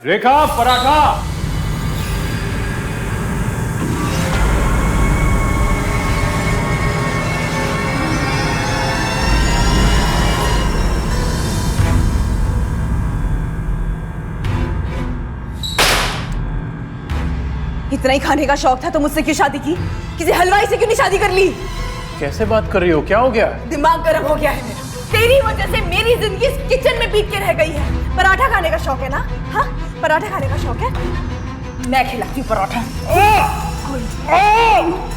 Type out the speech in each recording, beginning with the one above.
रेखा, पराठा। इतना ही खाने का शौक था तो मुझसे क्यों शादी की? किसी हलवाई से क्यों नहीं शादी कर ली? कैसे बात कर रही हो? क्या हो गया? दिमाग गर्म हो गया है मेरा। तेरी वजह से मेरी जिंदगी इस किचन में बीत के रह गई है। पराठा खाने का शौक है ना? हाँ, पराठा खाने का शौक है? मैं खिलाती हूँ पराठा।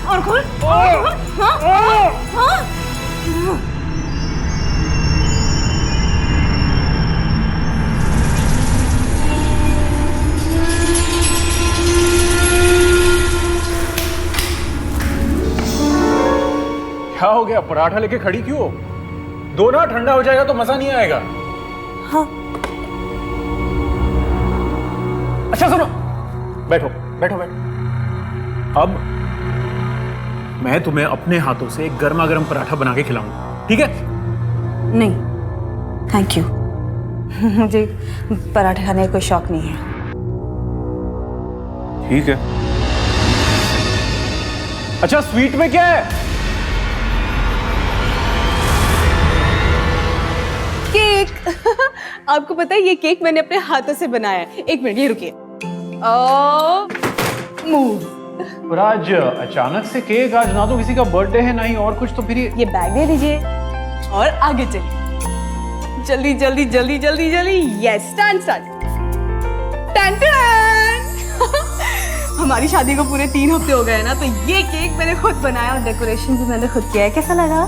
और खोल। हाँ। क्या हो गया? पराठा लेके खड़ी क्यों हो? दो ना, ठंडा हो जाएगा तो मजा नहीं आएगा। हाँ। अच्छा सुनो, बैठो बैठो बैठो। अब मैं तुम्हें अपने हाथों से एक गर्मा गर्म पराठा बना के खिलाऊंगा, ठीक है? नहीं, थैंक यू। मुझे पराठे खाने का कोई शौक नहीं है। ठीक है। अच्छा, स्वीट में क्या है? केक। आपको पता है ये केक मैंने अपने हाथों से बनाया है। एक मिनट, ये रुकिए। मूव। पर आज अचानक से केक, आज ना तो किसी का बर्थडे है ना ही और कुछ, तो फिर ये बैग दे दीजिए और आगे चलिए। जल्दी जल्दी जल्दी जल्दी जल्दी। Yes, start start. टन टन। हमारी शादी को पूरे 3 हफ्ते हो गए ना, तो ये केक मैंने खुद बनाया और डेकोरेशन भी मैंने खुद किया है। कैसा लगा?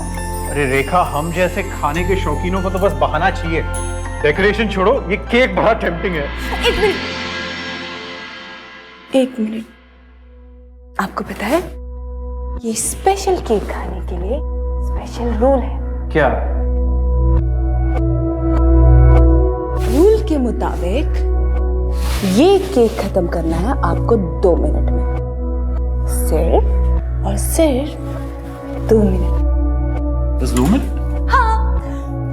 अरे रेखा, हम जैसे खाने के शौकीनों को तो बस बहाना चाहिए। डेकोरेशन छोड़ो, ये केक बड़ा टेम्पटिंग है। एक मिनट, एक मिनट। आपको पता है ये स्पेशल केक खाने के लिए स्पेशल रूल है। क्या? रूल के मुताबिक ये केक खत्म करना है आपको 2 मिनट में। सिर्फ और सिर्फ 2 मिनट। बस 2 मिनट? हाँ,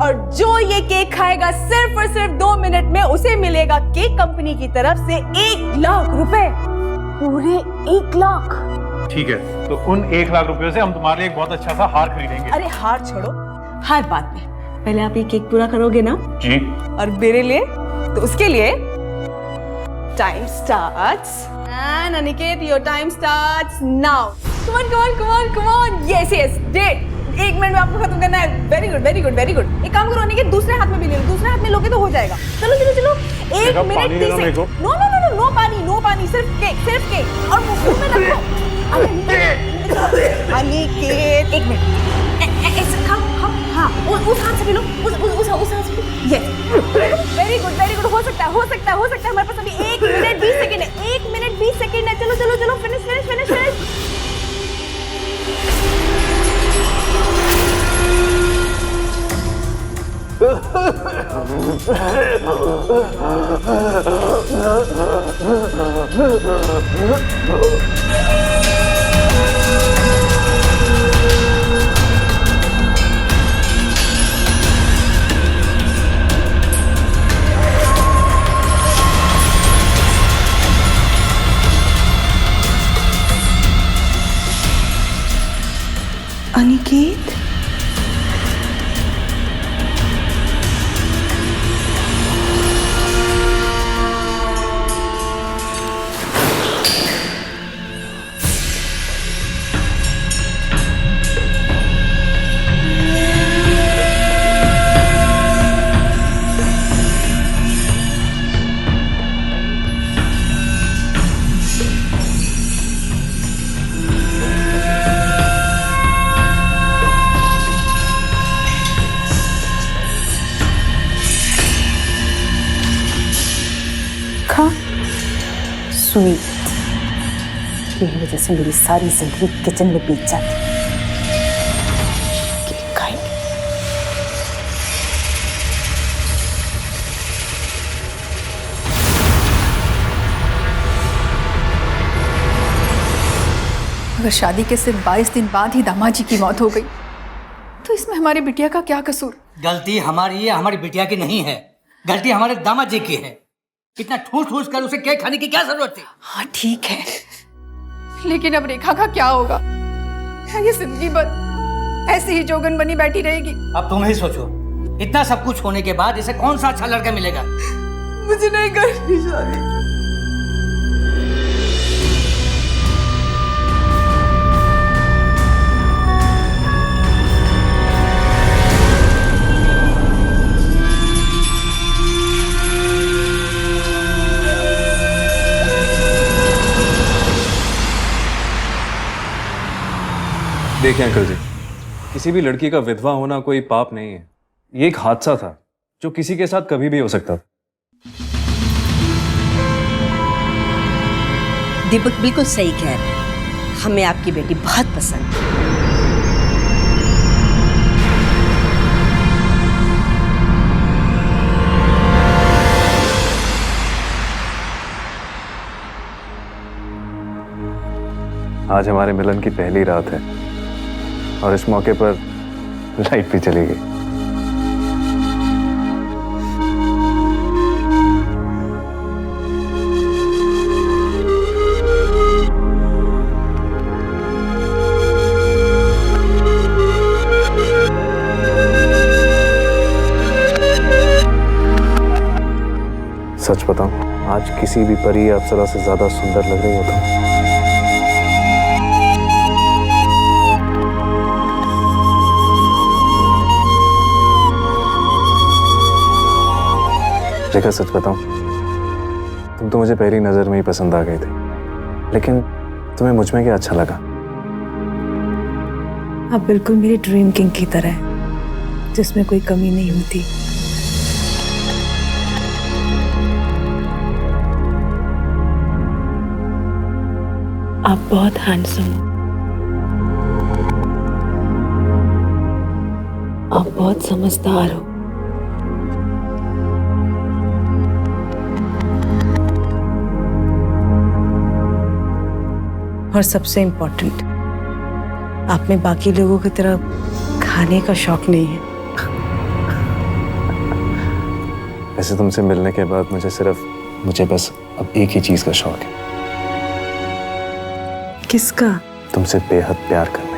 और जो ये केक खाएगा सिर्फ और सिर्फ 2 मिनट में, उसे मिलेगा केक कंपनी की तरफ से 1 लाख रुपए। पूरे 1 लाख। ठीक है, तो उन 1 लाख रुपयों से हम तुम्हारे लिए एक बहुत अच्छा सा हार खरीदेंगे। अरे हार छोड़ो, हार बाद में। पहले आप ये केक पूरा करोगे ना? जी। और मेरे लिए, तो उसके लिए time starts. And Aniket, your time starts now. Come on come on come on come on. Yes yes, डेट 1 मिनट में आपको खत्म करना है। Very good very good very good. एक काम करो अनिकेत, दूसरे हाथ में भी ले लो। दूसरे हाथ में लोगे तो हो जाएगा। चलो चलो चलो। 1 minute 30 second. No no no no, no पानी, सिर्फ केक और मुंह में रखो। अनिकेत 1 मिनट। ऐसे खाओ खाओ। हाँ, उस हाथ से भी लो, उस हाथ से भी। Yes, very good. हो सकता है हमारे पास अभी 1 मिनट 20 सेकंड है। 1 मिनट 20 सेकंड है। चलो चलो चलो, फिनिश। अनिकेत, स्वीट की वजह से मेरी सारी जिंदगी किचन में बीत जाती। खाएंगे। अगर शादी के सिर्फ 22 दिन बाद ही दामाद जी की मौत हो गई तो इसमें हमारी बिटिया का क्या कसूर? गलती हमारी है, हमारी बिटिया की नहीं है। गलती हमारे दामाद जी की है। इतना ठूस ठूस कर उसे केक खाने की क्या जरूरत थी? हाँ ठीक है, लेकिन अब रेखा का क्या होगा? क्या ये जिंदगी भर ऐसे ही जोगन बनी बैठी रहेगी? अब तुम ही सोचो, इतना सब कुछ होने के बाद इसे कौन सा अच्छा लड़का मिलेगा? मुझे नहीं करनी शादी। देखिए अंकल जी, किसी भी लड़की का विधवा होना कोई पाप नहीं है। ये एक हादसा था जो किसी के साथ कभी भी हो सकता था। दीपक बिल्कुल सही कह रहे हैं, हमें आपकी बेटी बहुत पसंद है। आज हमारे मिलन की पहली रात है और इस मौके पर लाइट भी चली गई। सच बताऊं, आज किसी भी परी या अप्सरा से ज्यादा सुंदर लग रही हो तुम। रेखा सच बताऊं, तुम तो मुझे पहली नजर में ही पसंद आ गई थी, लेकिन तुम्हें मुझ में क्या अच्छा लगा? आप बिल्कुल मेरी ड्रीम किंग की तरह है, जिसमें कोई कमी नहीं होती। आप बहुत हैंडसम हो, आप बहुत समझदार हो, और सबसे इम्पोर्टेंट, आप में बाकी लोगों की तरह खाने का शौक नहीं है। वैसे तुमसे मिलने के बाद मुझे बस अब एक ही चीज का शौक है। किसका? तुमसे बेहद प्यार करने।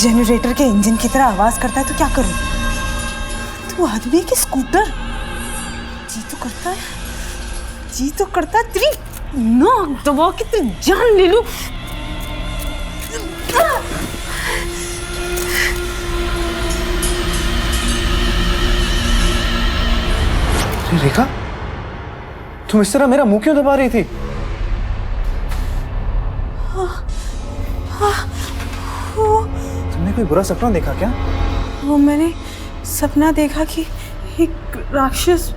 जनरेटर के इंजन की तरह आवाज करता है तो क्या करूं? तू आदमी है कि स्कूटर? जी तो करता है, जी तो करता है। तेरी नाक दबा के तेरी जान ले लूं। रेखा, तुम इस तरह मेरा मुंह क्यों दबा रही थी? तुमने कोई बुरा सपना देखा क्या? वो मैंने सपना देखा कि एक राक्षस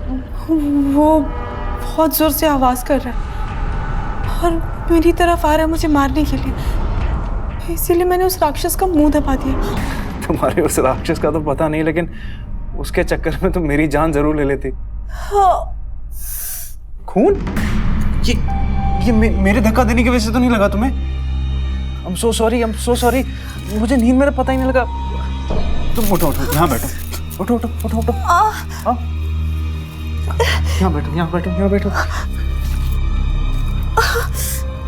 वो बहुत जोर से आवाज कर रहा है और मेरी तरफ आ रहा है मुझे मारने के लिए। इसीलिए मैंने उस राक्षस का मुंह दबा दिया। तुम्हारे उस राक्षस का तो पता नहीं, लेकिन उसके चक्कर में तो मेरी जान जरूर ले लेती। खून? ये मेरे धक्का देने की वजह से तो नहीं लगा तुम्हें? आई एम सो सॉरी, मुझे नींद में पता ही नहीं लगा। तुम उठो, यहाँ बैठो, उठो। यहाँ बैठो।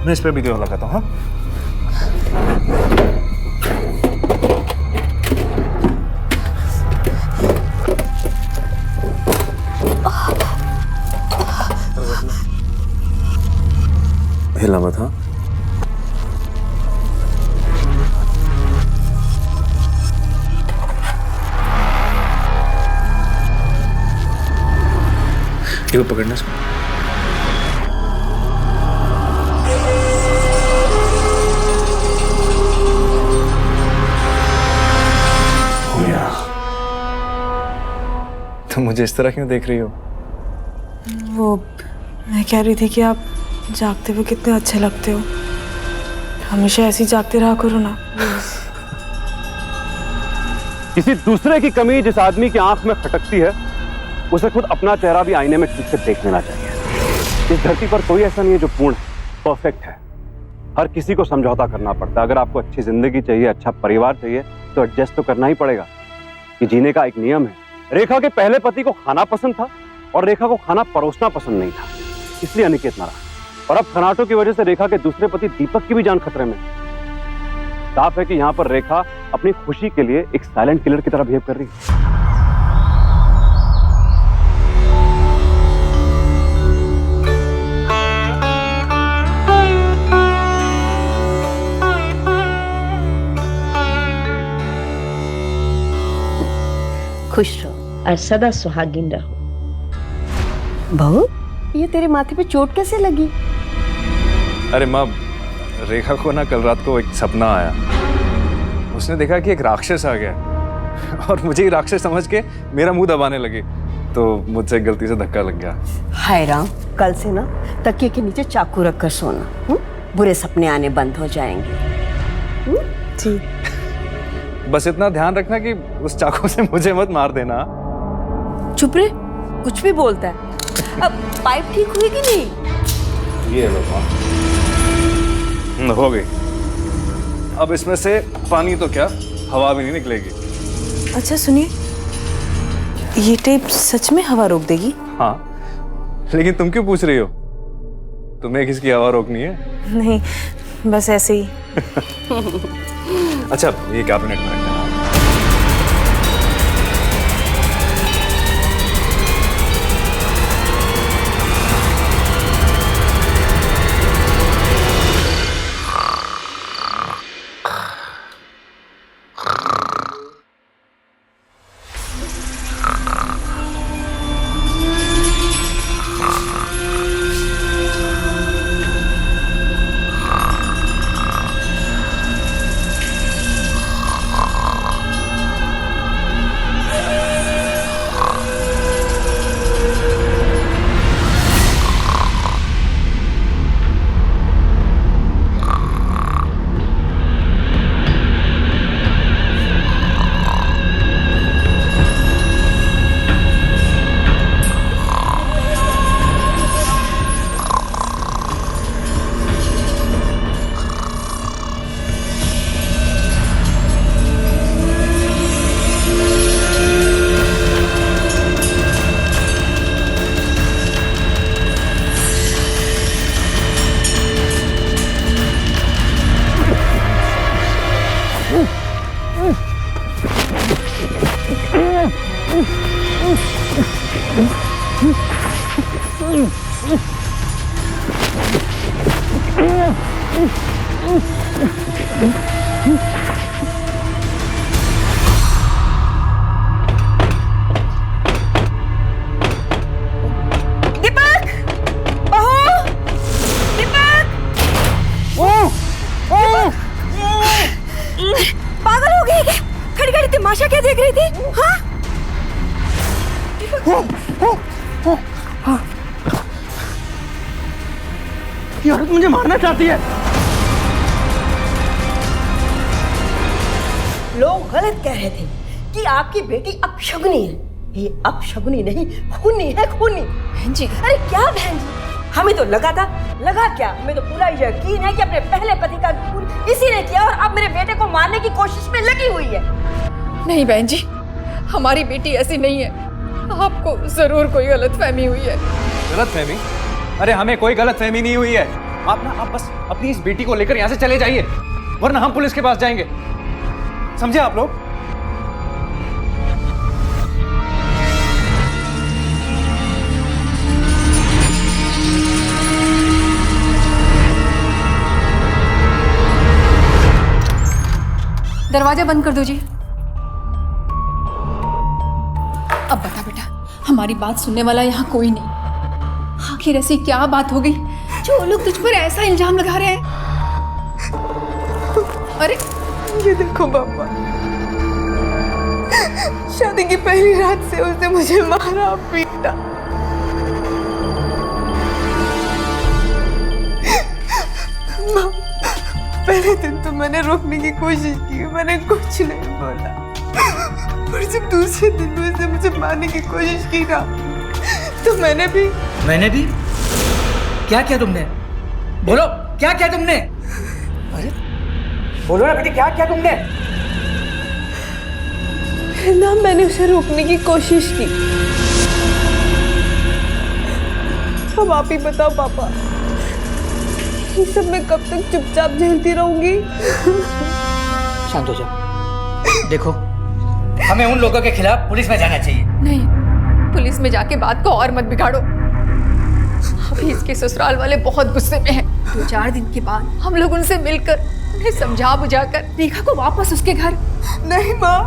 मैं इस पे भी दो लगाता हूँ। हाँ, हिला मत। हाँ, ये पकड़ना इसको। तुम मुझे इस तरह क्यों देख रही हो? वो मैं कह रही थी कि आप जागते हुए कितने अच्छे लगते हो। हमेशा ऐसे ही जागते रहा करो ना। किसी दूसरे की कमी जिस आदमी की आंख में खटकती है, उसे खुद अपना चेहरा भी आईने में ठीक से देख लेना चाहिए। इस धरती पर कोई ऐसा नहीं है जो पूर्ण परफेक्ट है। हर किसी को समझौता करना पड़ता है। अगर आपको अच्छी जिंदगी चाहिए, अच्छा परिवार चाहिए, तो एडजस्ट तो करना ही पड़ेगा। ये जीने का एक नियम है। रेखा के पहले पति को खाना पसंद था और रेखा को खाना परोसना पसंद नहीं था, इसलिए अनिकेत मरा। और अब खनाटों की वजह से रेखा के दूसरे पति दीपक की भी जान खतरे में। साफ है कि यहाँ पर रेखा अपनी खुशी के लिए एक साइलेंट किलर की तरह बिहेव कर रही है। खुश रहो और सदा सुहागिन रहो। बहू, ये तेरे माथे पे चोट कैसे लगी? अरे माँ, रेखा को ना कल रात को एक सपना आया। उसने देखा कि एक राक्षस आ गया और मुझे ही राक्षस समझ के मेरा मुंह दबाने लगी, तो मुझसे गलती से धक्का लग गया। हाय राम, कल से ना तकिए के नीचे चाकू रख कर सोना। बुरे सपने आने बंद हो जाएंगे। जी। बस इतना ध्यान रखना कि उस चाकू से मुझे मत मार देना। चुप रे, कुछ भी बोलता है। अब पाइप ठीक हुई कि नहीं? ये लो माँ, हो गई। अब इसमें से पानी तो क्या, हवा भी नहीं निकलेगी। अच्छा सुनिए, ये टेप सच में हवा रोक देगी? हाँ, लेकिन तुम क्यों पूछ रही हो? तुम्हें किसकी हवा रोकनी है? नहीं, बस ऐसे ही। अच्छा, ये कैबिनेट में रखना। पागल हो गई क्या? खड़ी खड़ी तमाशा क्या देख रही थी? हाँ? ये औरत मुझे मारना चाहती है। लोग गलत कह रहे थे कि आपकी बेटी अपशगुनी है। ये अब शगुनी नहीं, खूनी है, खूनी। बहन जी, अरे क्या बहन जी, हमें तो लगा क्या, हमें तो पूरा यकीन है कि अपने पहले पति का खून इसी ने किया और अब मेरे बेटे को मारने की कोशिश में लगी हुई है। नहीं बहन जी, हमारी बेटी ऐसी नहीं है। आपको जरूर कोई गलतफहमी हुई है। गलतफहमी? अरे हमें कोई गलतफहमी नहीं हुई है। आप बस अपनी इस बेटी को लेकर यहाँ से चले जाइए, वरना हम पुलिस के पास जाएंगे। समझे आप लोग? दरवाजा बंद कर दो जी। अब बता बेटा, हमारी बात सुनने वाला यहाँ कोई नहीं। आखिर ऐसी क्या बात हो गई जो लोग तुझ पर ऐसा इल्जाम लगा रहे हैं? अरे ये देखो पापा, शादी की पहली रात से उसने मुझे मारा पीटा। माँ, पहले दिन तो मैंने रोकने की कोशिश की, मैंने कुछ नहीं बोला, और जब दूसरे दिन में उसने मुझे मारने की कोशिश की ना, तो मैंने भी क्या किया तुमने? बोलो, क्या किया तुमने? अरे बोलो ना बेटी, क्या किया तुमने? ना मैंने उसे रोकने की कोशिश की। अब आप ही बताओ पापा, ये सब मैं कब तक चुपचाप झेलती रहूंगी? शांत हो जाओ। देखो, हमें उन लोगों के खिलाफ पुलिस में जाना चाहिए। नहीं, पुलिस में जाके बात को और मत बिगाड़ो। अभी इसके ससुराल वाले बहुत गुस्से में हैं। 2-4 दिन के बाद हम लोग उनसे मिलकर उन्हें समझा बुझाकर रेखा को वापस उसके घर। नहीं माँ,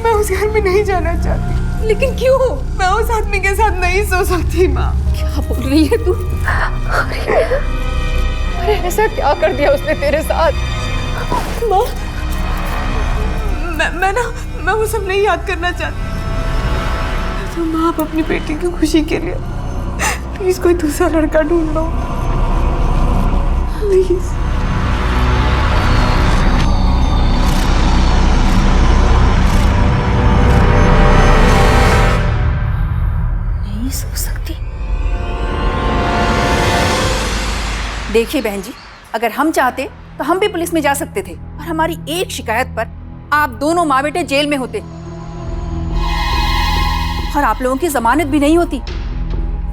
मैं उस घर में नहीं जाना चाहती। लेकिन क्यों? मैं उस आदमी के साथ नहीं सो सकती माँ। क्या बोल रही है तू? अरे ऐसा क्या कर दिया उसने तेरे साथ? माँ, मैं वो सब नहीं याद करना चाहती। तो माँ, आप अपनी बेटी की खुशी के लिए प्लीज कोई दूसरा लड़का ढूंढ लो, प्लीज। नहीं सो सकती। देखिए बहन जी, अगर हम चाहते तो हम भी पुलिस में जा सकते थे और हमारी एक शिकायत पर आप दोनों माँ बेटे जेल में होते और आप लोगों की जमानत भी नहीं होती।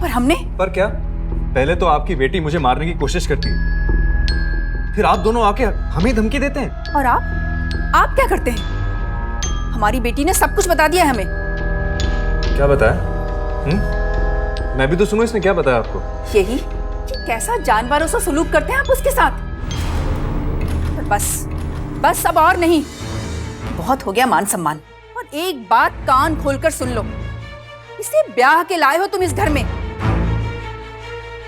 पर हमने पर क्या? पहले तो आपकी बेटी मुझे मारने की कोशिश करती है, फिर आप दोनों आके हमें धमकी देते हैं। और आप क्या करते हैं? हमारी बेटी ने सब कुछ बता दिया है हमें। क्या बताया? मैं भी तो सुनूं, इसने क्या बताया आपको? यही कि कैसा जानवरों से सलूक करते हैं आप उसके साथ। पर बस अब और नहीं, बहुत हो गया मान सम्मान। और एक बात कान खोलकर सुन लो, इसे ब्याह के लाए हो तुम इस घर में,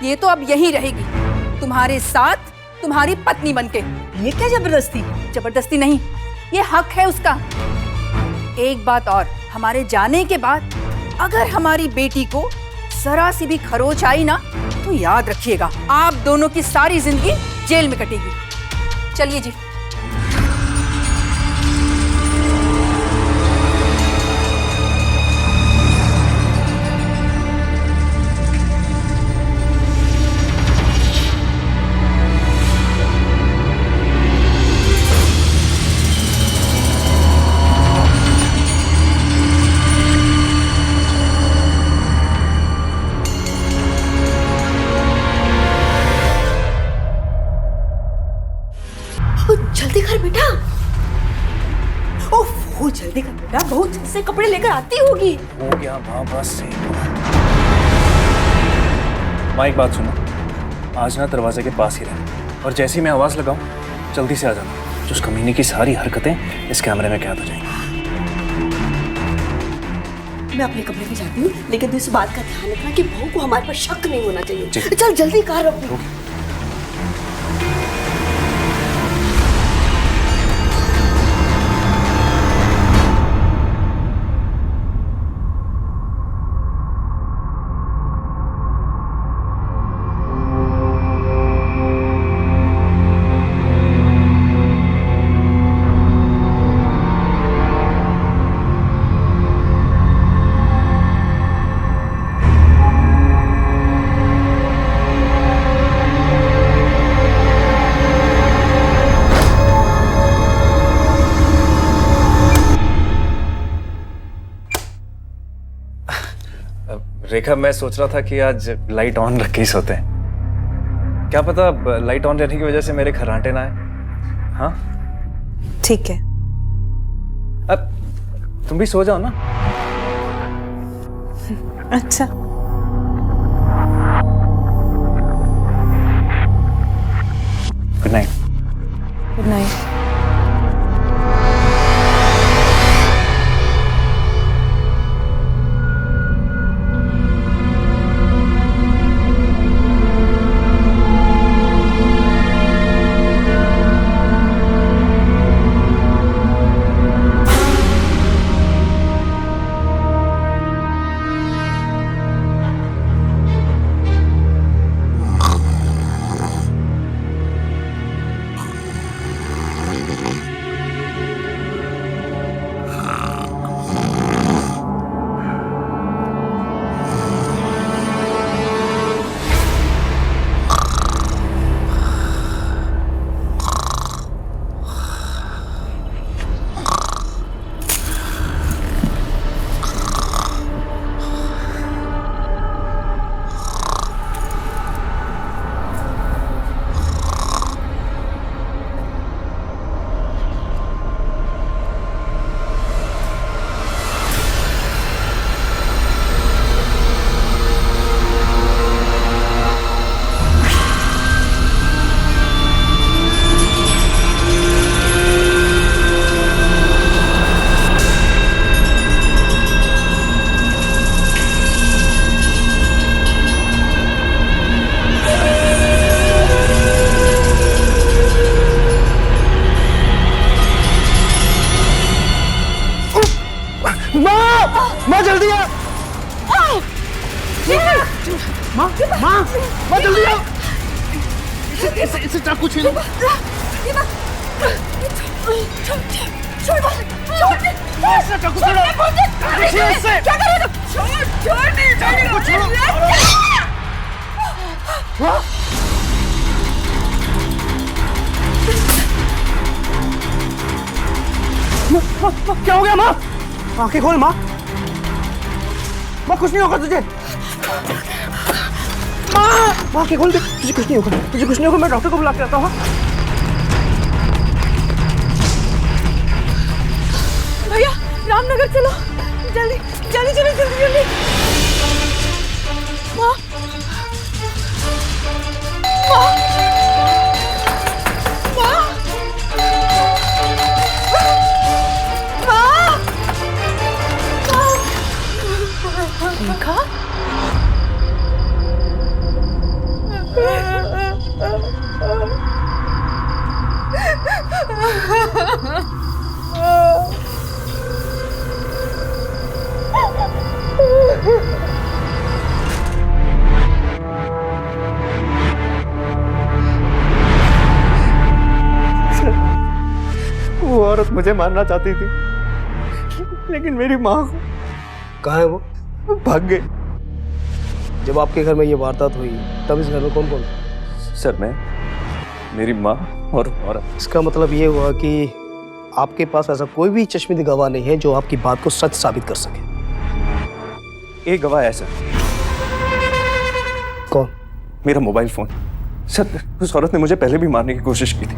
ये तो अब यही रहेगी तुम्हारे साथ, तुम्हारी पत्नी बनके। ये क्या जबरदस्ती? जबरदस्ती नहीं, ये हक है उसका। एक बात और, हमारे जाने के बाद अगर हमारी बेटी को जरा सी भी खरोच आई ना, तो याद रखिएगा आप दोनों की सारी जिंदगी जेल में कटेगी। चलिए जी। जल्दी कर बेटा। ओह, जल्दी कर बेटा, बहुत से कपड़े लेकर आती होगी। हो गया माँ, बस से। माँ एक बात सुनो, आज ना दरवाजे के पास ही रहना, और जैसे ही मैं आवाज लगाऊं जल्दी से आ जाना। उस कमीने की सारी हरकतें इस कैमरे में कैद हो जाएंगी। मैं अपने कमरे में जाती हूँ, लेकिन तू इस बात का ध्यान रखना कि बहू को हमारे पर शक नहीं होना चाहिए। चल जल्दी कार रोक। रेखा, मैं सोच रहा था कि आज लाइट ऑन रख के ही सोते हैं। क्या पता लाइट ऑन रहने की वजह से मेरे खर्राटे ना आए। हाँ ठीक है। अब तुम भी सो जाओ ना। अच्छा गुड नाइट। Good night. माँ जल्दी आ। माँ माँ माँ जल्दी आ। इसे चाकू छीनो। इससे चाकू छीनो। इससे क्या करोगे? छोड़ क्या हो गया माँ? आंखें खोल माँ। माँ कुछ नहीं होगा तुझे। माँ आंखें खोल दे। तुझे कुछ नहीं होगा। तुझे कुछ नहीं होगा। मैं डॉक्टर को बुला के आता हूँ। भैया रामनगर चलो, जल्दी जल्दी चलो, जल्दी जल्दी। माँ रेखा, वो औरत मुझे मारना चाहती थी, लेकिन मेरी माँ को। कहाँ है वो? भाग गई। जब आपके घर में ये वारदात हुई तब इस घर में कौन कौन था? सर, मैं, मेरी माँ और औरत। इसका मतलब ये हुआ कि आपके पास ऐसा कोई भी चश्मदीद गवाह नहीं है जो आपकी बात को सच साबित कर सके। एक गवाह है सर। कौन? मेरा मोबाइल फोन। सर, उस औरत ने मुझे पहले भी मारने की कोशिश की थी,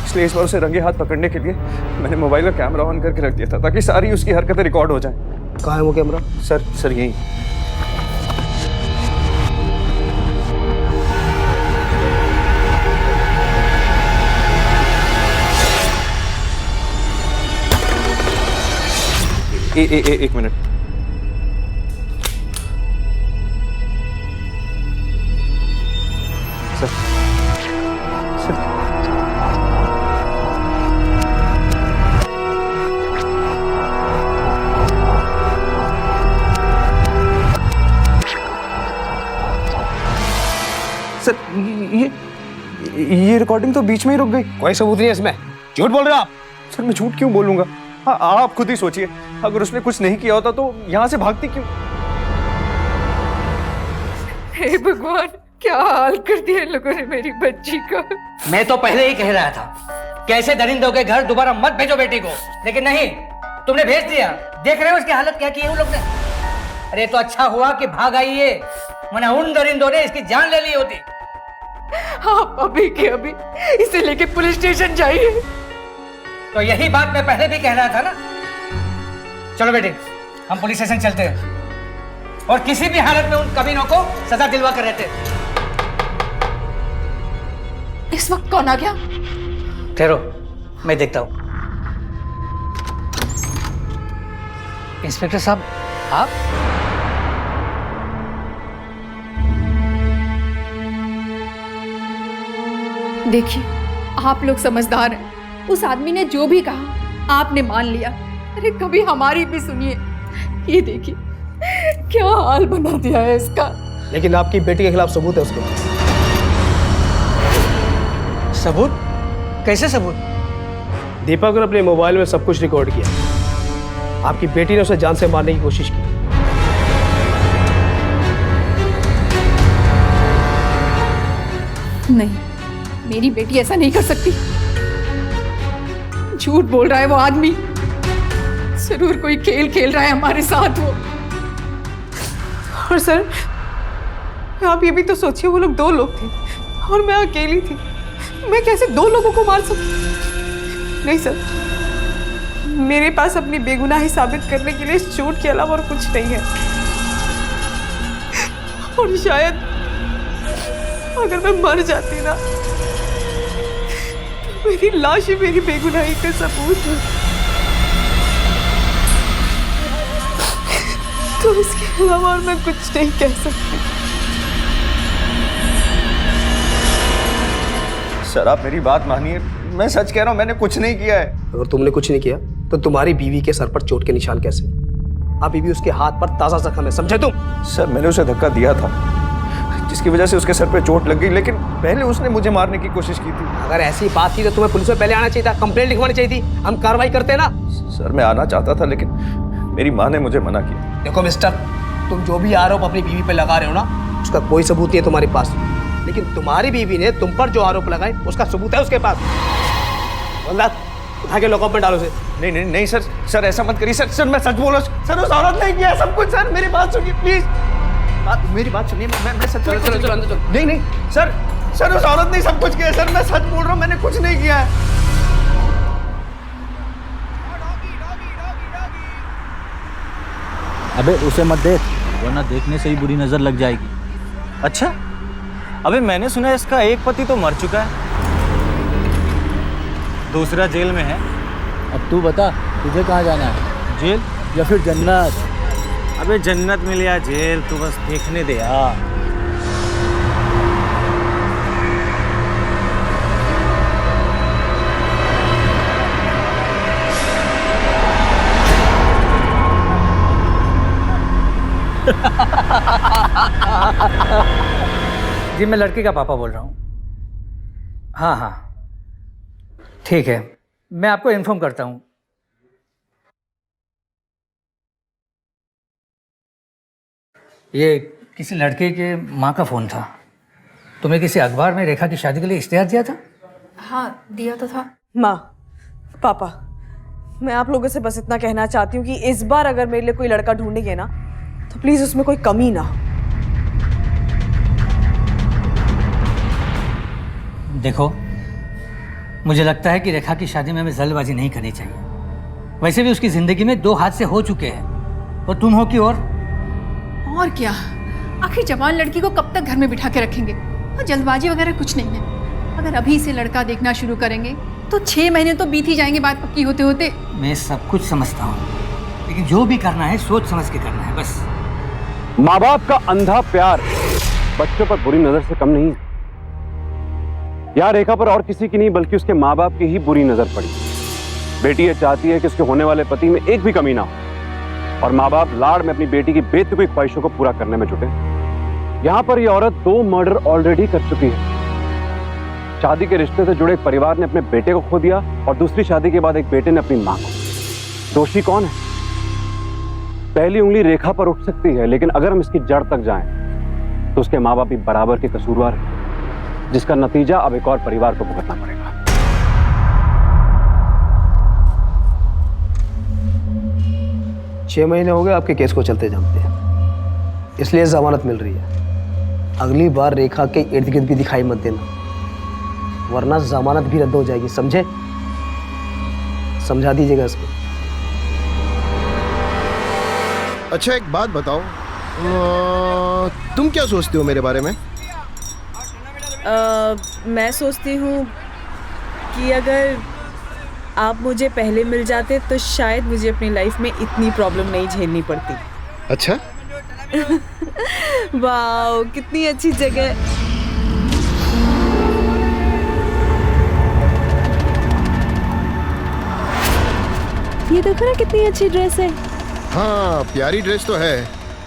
इसलिए इस बार उसे रंगे हाथ पकड़ने के लिए मैंने मोबाइल का कैमरा ऑन करके रख दिया था ताकि सारी उसकी हरकतें रिकॉर्ड हो जाएं। कहाँ है वो कैमरा? सर यही। एक मिनट। सर सर, ये रिकॉर्डिंग तो बीच में ही रुक गई। कोई सबूत नहीं है इसमें। झूठ बोल रहे हो आप? सर, मैं झूठ क्यों बोलूंगा? हाँ, आप खुद ही सोचिए, अगर उसने कुछ नहीं किया होता तो यहाँ से भागती क्यों? हे भगवान, क्या हाल कर दिया इन लोगों ने मेरी बच्ची का। मैं तो पहले ही कह रहा था कैसे दरिंदों के घर दोबारा मत भेजो बेटी को, लेकिन नहीं, तुमने भेज दिया। देख रहे हो उसकी हालत क्या की है उन लोग ने। अरे तो अच्छा हुआ कि भाग आई ये, वरना उन दरिंदों ने इसकी जान ले ली होती। आप अभी के अभी इसे लेके पुलिस स्टेशन जाइए। तो यही बात मैं पहले भी कह रहा था ना। चलो बेटे, हम पुलिस स्टेशन चलते हैं और किसी भी हालत में उन कमीनों को सजा दिलवा कर रहते। इस वक्त कौन आ गया? ठहरो, मैं देखता हूं। इंस्पेक्टर साहब, आप? देखिए, आप लोग समझदार हैं। उस आदमी ने जो भी कहा आपने मान लिया। अरे कभी हमारी भी सुनिए। ये देखिए क्या हाल बना दिया है इसका। लेकिन आपकी बेटी के खिलाफ सबूत है उसके पास। सबूत? कैसे सबूत? दीपक ने अपने मोबाइल में सब कुछ रिकॉर्ड किया। आपकी बेटी ने उसे जान से मारने की कोशिश की। नहीं, मेरी बेटी ऐसा नहीं कर सकती। झूठ बोल रहा है वो आदमी। जरूर कोई खेल खेल रहा है हमारे साथ वो। और सर, आप ये भी तो सोचिए, वो लोग 2 लोग थे और मैं अकेली थी। मैं कैसे 2 लोगों को मार सकती? नहीं सर, मेरे पास अपनी बेगुनाही साबित करने के लिए इस झूठ के अलावा और कुछ नहीं है। और शायद अगर मैं मर जाती ना, तो मेरी लाश ही मेरी बेगुनाही का सबूत है। तो इसके अलावा और मैं कुछ नहीं कह सकती। सर आप मेरी बात मानिए, मैं सच कह रहा हूँ, मैंने कुछ नहीं किया है। अगर तुमने कुछ नहीं किया तो तुम्हारी बीवी के सर पर चोट के निशान कैसे? अभी भी उसके हाथ पर ताजा जख्म है, समझे तुम? सर मैंने उसे धक्का दिया था, जिसकी वजह से उसके सर पे चोट लग गई, लेकिन पहले उसने मुझे मारने की कोशिश की थी। अगर ऐसी बात थी तो तुम्हें पुलिस में पहले आना चाहिए था, कंप्लेंट लिखवानी चाहिए थी, हम कार्रवाई करते ना। सर मैं आना चाहता था, लेकिन मेरी माँ ने मुझे मना किया। देखो मिस्टर, तुम जो भी आरोप अपनी बीवी पे लगा रहे हो ना, उसका कोई सबूत नहीं है तुम्हारे पास। लेकिन तुम्हारी बीवी ने तुम पर जो आरोप लगाए उसका सबूत है उसके पास। उठा के लॉकअप में डालो से। नहीं नहीं नहीं सर, सर ऐसा मत करिए सर। सर मैं सच बोल रहा हूँ सर, उस औरत ने किया सब कुछ। सर मेरी बात सुनिए प्लीज, मेरी बात सुनिए। मैं सच। चलो चलो चलो अंदर चलो। नहीं नहीं सर, सर उस औरत ने सब कुछ किया। सर मैं सच बोल रहा हूँ, मैंने कुछ नहीं किया है। अबे उसे मत देख, वरना देखने से ही बुरी नजर लग जाएगी। अच्छा, अबे मैंने सुना है इसका एक पति तो मर चुका है, दूसरा जेल में है। अब तू बता, तुझे कहाँ जाना है, जेल या फिर जन्नत? अबे जन्नत मिल या जेल, तू बस देखने दे यार। जी मैं लड़की का पापा बोल रहा हूँ। हाँ हाँ ठीक है, मैं आपको इन्फॉर्म करता हूँ। ये किसी लड़के के माँ का फ़ोन था। तुम्हें किसी अखबार में रेखा की शादी के लिए इश्तेहार दिया था? हाँ दिया तो था। माँ, पापा, मैं आप लोगों से बस इतना कहना चाहती हूँ कि इस बार अगर मेरे लिए कोई लड़का ढूंढेंगे ना, तो प्लीज़ उसमें कोई कमी ना हो। देखो, मुझे लगता है कि रेखा की शादी में हमें जल्दबाजी नहीं करनी चाहिए। वैसे भी उसकी ज़िंदगी में 2 हादसे हो चुके हैं, और तुम हो कि और क्या, आखिर जवान लड़की को कब तक घर में बिठा के रखेंगे? और जल्दबाजी वगैरह कुछ नहीं है। अगर अभी से लड़का देखना शुरू करेंगे तो 6 महीने तो बीत ही जाएंगे बात पक्की होते होते। मैं सब कुछ समझता हूँ, लेकिन जो भी करना है सोच समझ के करना है बस। माँ बाप का अंधा प्यार बच्चों पर बुरी नजर से कम नहीं है। यार रेखा पर और किसी की नहीं बल्कि उसके माँ बाप की ही बुरी नजर पड़ी। बेटी ये चाहती है कि उसके होने वाले पति में एक भी कमी ना हो, और माँ बाप लाड़ में अपनी बेटी की बेतुकी ख्वाहिशों को पूरा करने में जुटे। यहाँ पर ये औरत 2 मर्डर ऑलरेडी कर चुकी है। शादी के रिश्ते से जुड़े एक परिवार ने अपने बेटे को खो दिया, और दूसरी शादी के बाद एक बेटे ने अपनी माँ को। दोषी कौन है? पहली उंगली रेखा पर उठ सकती है, लेकिन अगर हम इसकी जड़ तक जाएं तो उसके माँ बाप भी बराबर के कसूरवार हैं, जिसका नतीजा अब एक और परिवार को भुगतना पड़ेगा। 6 महीने हो गए आपके केस को चलते जमते हैं। इसलिए जमानत मिल रही है। अगली बार रेखा के इर्द गिर्द भी दिखाई मत देना, वरना जमानत भी रद्द हो जाएगी, समझे? समझा दीजिएगा इसको। अच्छा एक बात बताओ, तुम क्या सोचते हो मेरे बारे में? मैं सोचती हूँ कि अगर आप मुझे पहले मिल जाते तो शायद मुझे अपनी लाइफ में इतनी प्रॉब्लम नहीं झेलनी पड़ती। अच्छा। वाह, कितनी अच्छी जगह। ये देखो ना, कितनी अच्छी ड्रेस है। हाँ प्यारी ड्रेस तो है,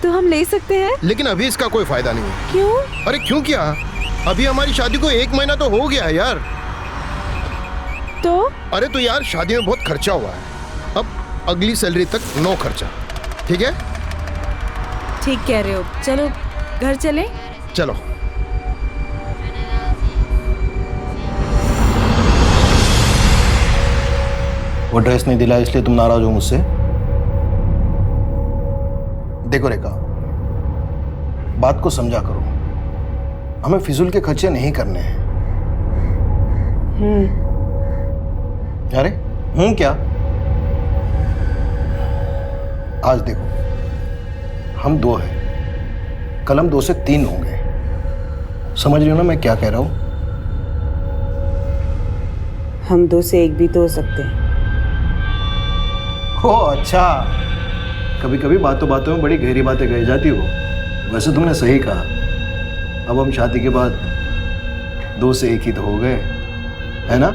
तो हम ले सकते हैं? लेकिन अभी इसका कोई फायदा नहीं है। क्यों? अरे क्यों क्या, अभी हमारी शादी को 1 महीना तो हो गया है यार। तो? अरे तो यार शादी में बहुत खर्चा हुआ है, अब अगली सैलरी तक नो खर्चा, ठीक है? ठीक कह रहे हो, चलो घर चले। चलो। वो ड्रेस नहीं दिला इसलिए तुम नाराज हो मुझसे? देखो रेखा, बात को समझा करो, हमें फिजूल के खर्चे नहीं करने हैं। अरे क्या? आज देखो, हम 2 हैं, कल हम 2 से 3 होंगे। समझ रही हो ना मैं क्या कह रहा हूं? हम 2 से 1 भी तो हो सकते हैं। ओ अच्छा, कभी कभी बातों बातों में बड़ी गहरी बातें कही जाती हो। वैसे तुमने सही कहा, अब हम शादी के बाद 2 से 1 ही तो हो गए, है ना?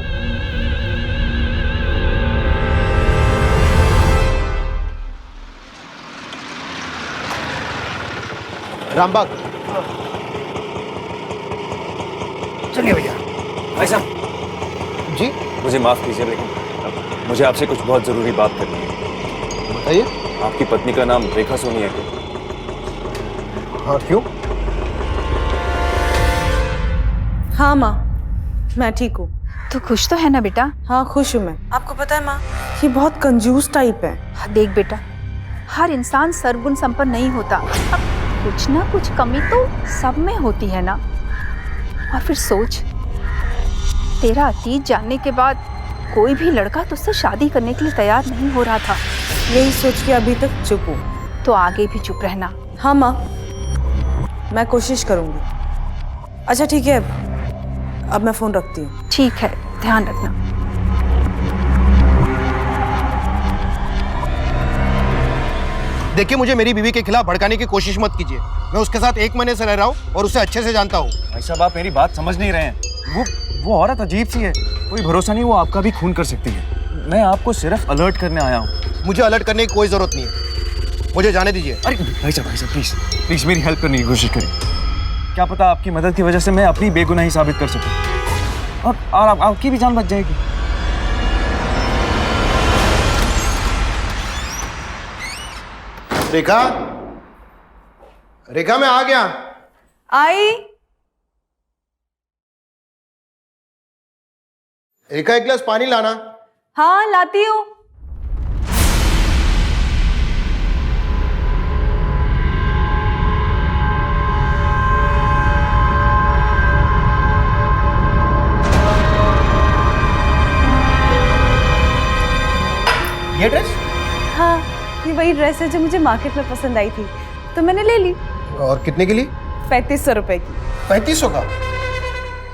रामबाग चलिए भैया। भाई साहब जी, मुझे माफ कीजिए, लेकिन मुझे आपसे कुछ बहुत जरूरी बात करनी है। बताइए। आपकी पत्नी का नाम रेखा सोनी है क्या? हाँ क्यों? हाँ माँ, मैं ठीक हूँ। तू खुश तो है ना बेटा? हाँ खुश हूँ मैं। आपको पता है माँ, ये बहुत कंजूस टाइप है। देख बेटा, हर इंसान सर्वगुण संपन्न नहीं होता, अब कुछ ना कुछ कमी तो सब में होती है ना। और फिर सोच, तेरा अतीत जानने के बाद कोई भी लड़का तुझसे शादी करने के लिए तैयार नहीं हो रहा था। यही सोच के अभी तक चुप हूँ। तो आगे भी चुप रहना। हाँ माँ, मैं कोशिश करूँगी। अच्छा ठीक है, अब मैं फ़ोन रखती हूँ। ठीक है, ध्यान रखना। देखिए, मुझे मेरी बीवी के खिलाफ भड़काने की कोशिश मत कीजिए। मैं उसके साथ 1 महीने से रह रहा हूँ और उसे अच्छे से जानता हूँ। भाई साहब, आप मेरी बात समझ नहीं रहे हैं। वो औरत अजीब सी है, कोई भरोसा नहीं, वो आपका भी खून कर सकती है। मैं आपको सिर्फ अलर्ट करने आया हूँ। मुझे अलर्ट करने की कोई जरूरत नहीं है, मुझे जाने दीजिए। अरे भाई साहब प्लीज मेरी हेल्प करने की कोशिश करें। क्या पता आपकी मदद की वजह से मैं अपनी बेगुनाही साबित कर सकूं और आपकी भी जान बच जाएगी। रेखा, रेखा मैं आ गया। आई। रेखा, 1 गिलास पानी लाना। हाँ लाती हूँ। ये ड्रेस? हाँ, ये वही ड्रेस है जो मुझे मार्केट में पसंद आई थी, तो मैंने ले ली। और कितने की ली? 3500 रुपए की। 3500 का?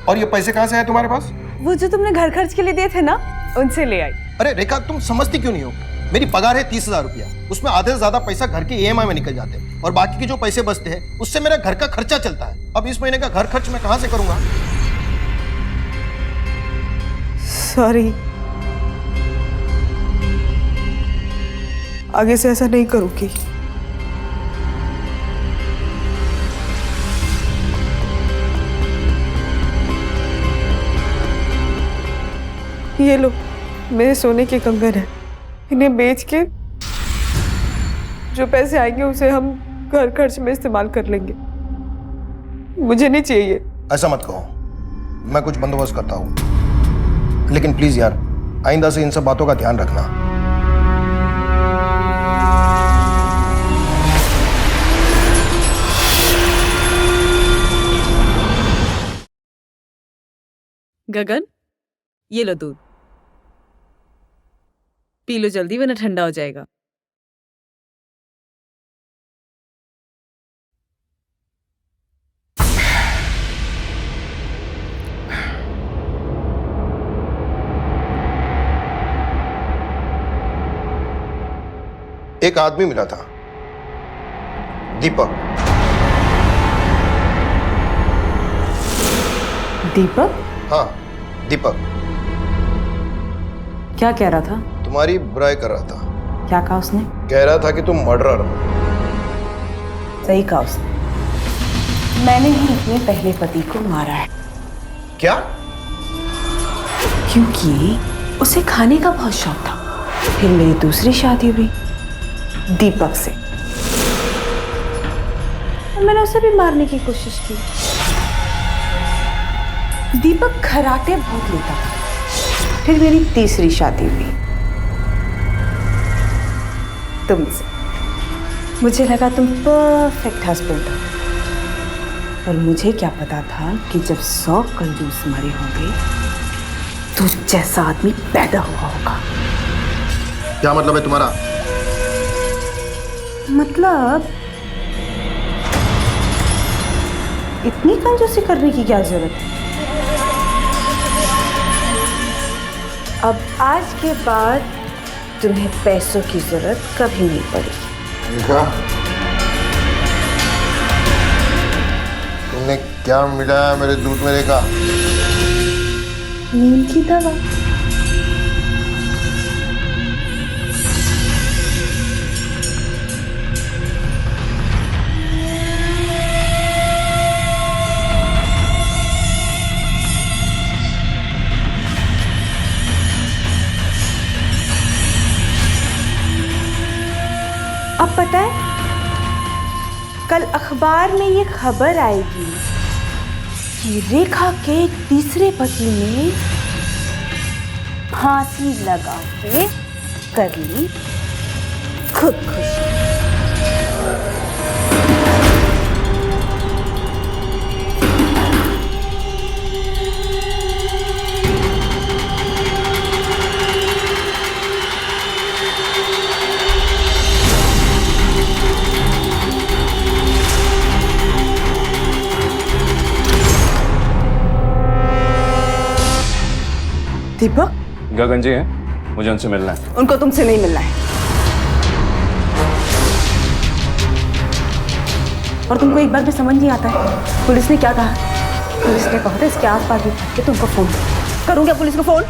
और ये पैसे कहाँ से आए तुम्हारे पास? वो जो तुमने घर खर्च के लिए दिए थे ना, उनसे ले आई। अरे रेखा, तुम समझती क्यों नहीं हो? मेरी पगार है 30,000 रुपया, उसमें आधे से ज्यादा पैसा घर के EMI में निकल जाते हैं और बाकी के जो पैसे बचते हैं उससे मेरा घर का खर्चा चलता है। अब इस महीने का घर खर्च मैं कहाँ से करूंगा? सॉरी, आगे से ऐसा नहीं करूंगी। ये लो, मेरे सोने के कंगन है, इन्हें बेच के जो पैसे आएंगे उसे हम घर खर्च में इस्तेमाल कर लेंगे। मुझे नहीं चाहिए। ऐसा मत कहो, मैं कुछ बंदोबस्त करता हूँ, लेकिन प्लीज यार आइंदा से इन सब बातों का ध्यान रखना। गगन, ये लो दूध, पी लो जल्दी वरना ठंडा हो जाएगा। एक आदमी मिला था, दीपक। दीपक? हाँ, दीपक। क्या कह रहा था? तुम्हारी बुराई कर रहा था। क्या कहा उसने? कह रहा था कि तुम मर्डरर हो। सही कहा उसने। मैंने ही अपने पहले पति को मारा है। क्या? क्योंकि उसे खाने का बहुत शौक था। फिर मेरी दूसरी शादी हुई दीपक से, और मैंने उसे भी मारने की कोशिश की। दीपक खराटे बहुत लेता था। फिर मेरी तीसरी शादी हुई तुमसे। मुझे लगा तुम परफेक्ट हस्बैंड हो, पर मुझे क्या पता था कि जब 100 कंजूस मरे होंगे तो जैसा आदमी पैदा हुआ होगा। क्या मतलब है तुम्हारा? मतलब इतनी कंजूसी करने की क्या जरूरत है? अब आज के बाद तुम्हें पैसों की जरूरत कभी नहीं पड़ेगी। क्या? तुमने क्या मिलाया मेरे दूध में रेखा? नींद की दवा। अब पता है, कल अखबार में ये खबर आएगी कि रेखा के तीसरे पति ने फांसी लगा के कर ली खुदकुशी। दीपक? गगन जी हैं, मुझे उनसे मिलना है। उनको तुमसे नहीं मिलना है। और तुमको एक बार भी समझ नहीं आता है पुलिस ने क्या कहा? पुलिस ने कहा था इसके आसपास भी भटके तुमको फोन करूं क्या पुलिस को फोन?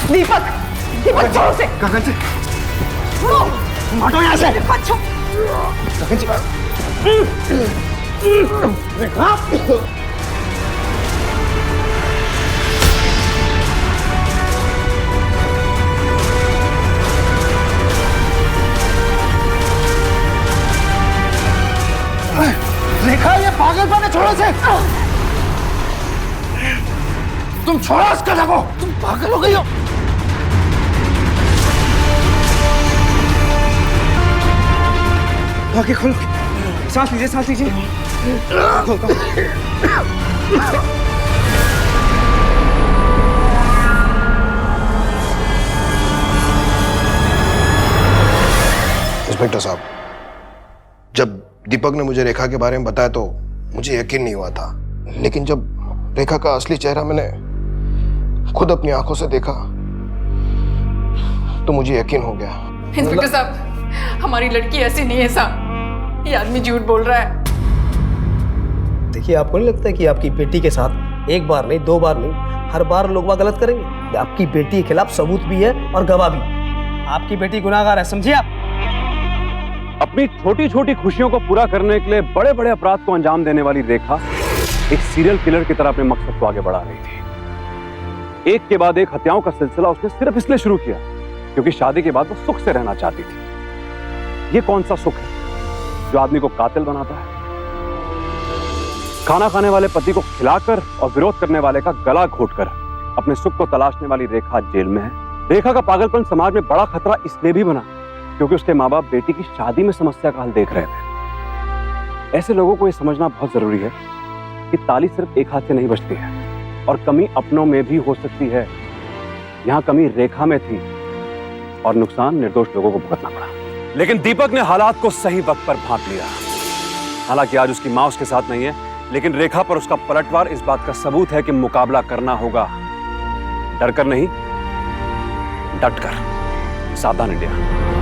दीपक, दीपक छोड़ो उसे। गगन जी, तुम हटो यहाँ से। दीपक छोड़ो। गगन जी, रेखा, ये पागलपन है, छोड़ो इसे। तुम छोड़ो इसका जगह। तुम पागल हो गई हो। आगे खोलो, सांस लीजिए, सांस लीजिए। इंस्पेक्टर साहब, जब दीपक ने मुझे रेखा के बारे में बताया तो मुझे यकीन नहीं हुआ था, लेकिन जब रेखा का असली चेहरा मैंने खुद अपनी आंखों से देखा तो मुझे यकीन हो गया। इंस्पेक्टर साहब, हमारी लड़की ऐसी नहीं है साहब, ये आदमी झूठ बोल रहा है। देखिए, आपको नहीं लगता है कि आपकी बेटी के साथ एक बार नहीं, 2 बार नहीं, हर बार लोग वह गलत करेंगे? आपकी बेटी के खिलाफ सबूत भी है और गवाह भी। आपकी बेटी गुनाहगार है, समझिए आप। अपनी छोटी छोटी खुशियों को पूरा करने के लिए बड़े बड़े अपराध को अंजाम देने वाली रेखा एक सीरियल किलर की तरह अपने मकसद को आगे बढ़ा रही थी। एक के बाद एक हत्याओं का सिलसिला उसने सिर्फ इसलिए शुरू किया क्योंकि शादी के बाद वो सुख से रहना चाहती थी। ये कौन सा सुख है जो आदमी को कातिल बनाता है? खाना खाने वाले पति को खिलाकर और विरोध करने वाले का गला घोटकर अपने सुख को तलाशने वाली रेखा जेल में है। रेखा का पागलपन समाज में बड़ा खतरा इसलिए भी बना क्योंकि उसके माँ बाप बेटी की शादी में समस्या का हल देख रहे थे। ऐसे लोगों को यह समझना बहुत जरूरी है कि ताली सिर्फ एक हाथ से नहीं बजती है और कमी अपनों में भी हो सकती है। यहाँ कमी रेखा में थी और नुकसान निर्दोष लोगों को भुगतना पड़ा। लेकिन दीपक ने हालात को सही वक्त पर भांप लिया। हालांकि आज उसकी मां उसके साथ नहीं है, लेकिन रेखा पर उसका पलटवार इस बात का सबूत है कि मुकाबला करना होगा, डर कर नहीं, डट कर। सावधान इंडिया।